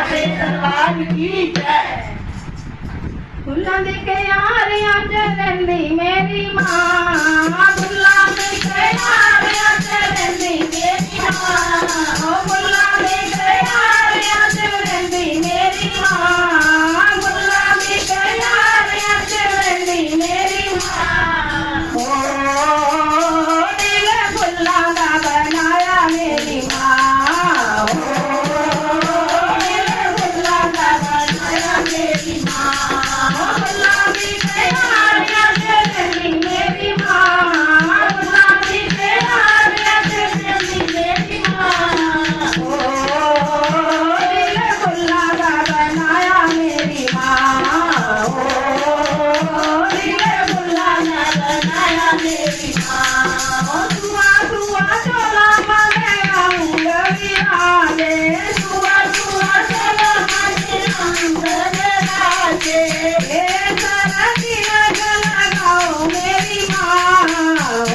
दरबार की जय। फुल्लां दे क्यारियां च रहिंदी मेरी मां, फुल्लां दे क्यारियां च रहिंदी मेरी मां, ओ फुल्लां दे क्यारियां च रहिंदी मेरी मां, फुल्लां दे क्यारियां च रहिंदी मेरी मां। ओ दिल फुल्लां दा बनाया मेरी मां, दिल फुल्लां दा बनाया मेरी मां। फुल्लां दी क्यारियां च रहिंदी मेरी मां, फुल्लां दी क्यारियां च रहिंदी मेरी मां। ओ दिल फुल्लां दा बनाया मेरी मां, ओ दिल फुल्लां दा बनाया मेरी मां। सुआ सुआ चोला मांगे आऊं गलियां दे, सुआ सुआ चोला मांगे आऊं गलियां दे, ए सारा दिन लगाओ मेरी मां। ओ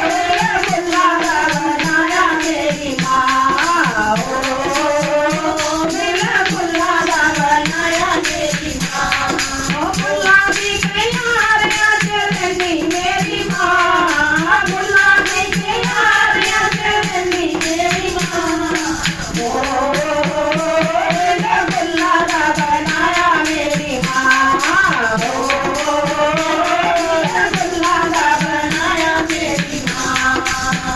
दिल फुल्लां दा बनाया मेरी मां, ओ दिल फुल्लां दा बनाया मेरी मां। ओ फुल्लां दी क्यारियां च रहिंदी मेरी मां, फुल्लां दी क्यारियां च रहिंदी मेरी मां। ओ दिल फुल्लां दा बनाया मेरी मां, ओ दिल फुल्लां दा बनाया मेरी मां।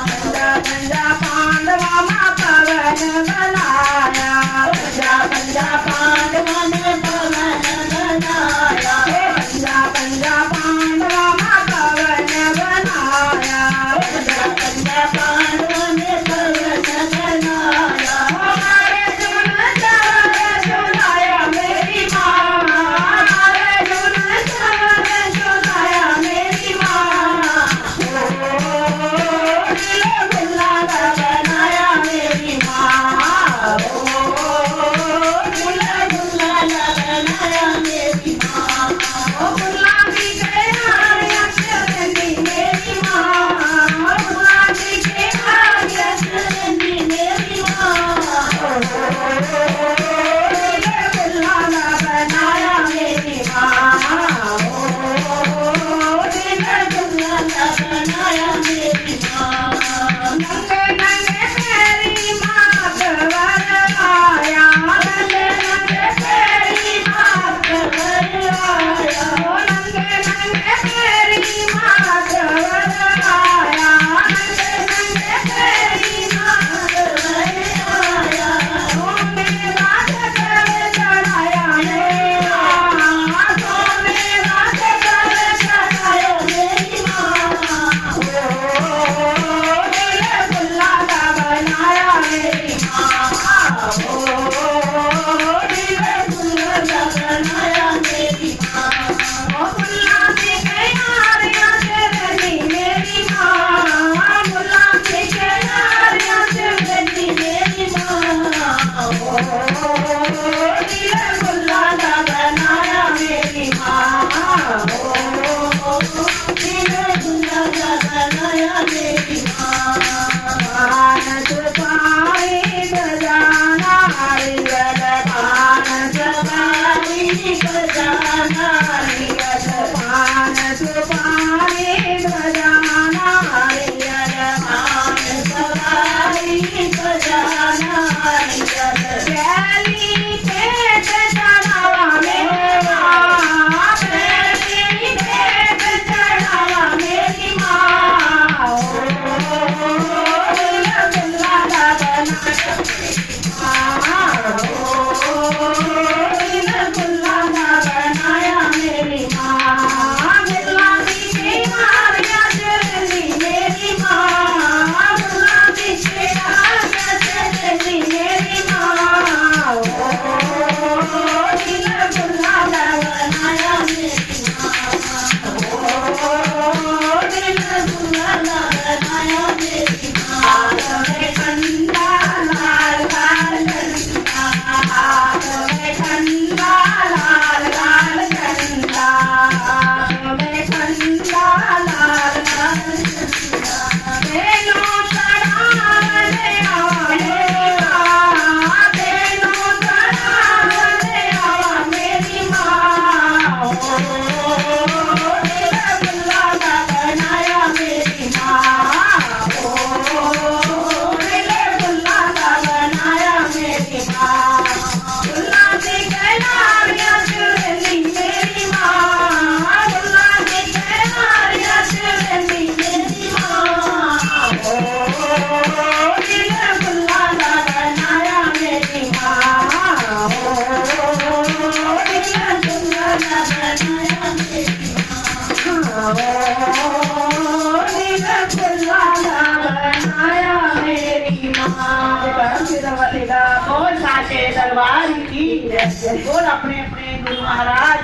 पंजा पंजा पांडवां मां पवन बनाया, पंजा पंजा पांडवां ने पवन बनाया, पंजा पंजा पांडवां मां पवन बनाया, पंजा पंजा पांडवां ने पवन बनाया। हमारे जुन चावल सुनाया मेरी मां, हमारे जुन चावल सुनाया मेरी मां। ओ दिल फुल्लां दा बनाया मेरी मां, ओ दिल फुल्लां दा बनाया मेरी मां। ओ फुल्लां दी क्यारियां च रहिंदी मेरी मां, फुल्लां दी क्यारियां च रहिंदी मेरी मां। दिल फुल्लां दा बनाया मेरी मां, ओ दिल फुल्लां दा बनाया मेरी मां। नंगे नंगे पैरी मात वर आया, नंगे नंगे पैरी मात वर आया, ओ नंगे नंगे पैरी मात वर आया, नंगे नंगे पैरी मात वर आया। सोने दा चक्कर चढ़ाया मेरी मां, सोने दा चक्कर चढ़ाया मेरी मां। ओ दिल फुल्लां दा बनाया मेरी मां, ओ दिल फुल्लां दा बनाया मेरी मां। ओ फुल्लां दी क्यारियां च रहिंदी मेरी मां, फुल्लां दी क्यारियां च रहिंदी मेरी मां। ओ दिल फुल्लां दा बनाया मेरी मां, ओ दिल फुल्लां दा बनाया मेरी मां। मानस पाई बजाना हरियल, मानस पाई बजाना हरियल, मानस पाई बजाना हरियल, मानस पाई बजाना हरियल। पहली पेट चढ़ावा मेरी मां, पहली पेट चढ़ावा मेरी मां। ओ दिल फुल्लां दा बनाया मेरी मां, ओ दिल फुल्लां दा बनाया मेरी जय जय बोल अपने अपने गुरु महाराज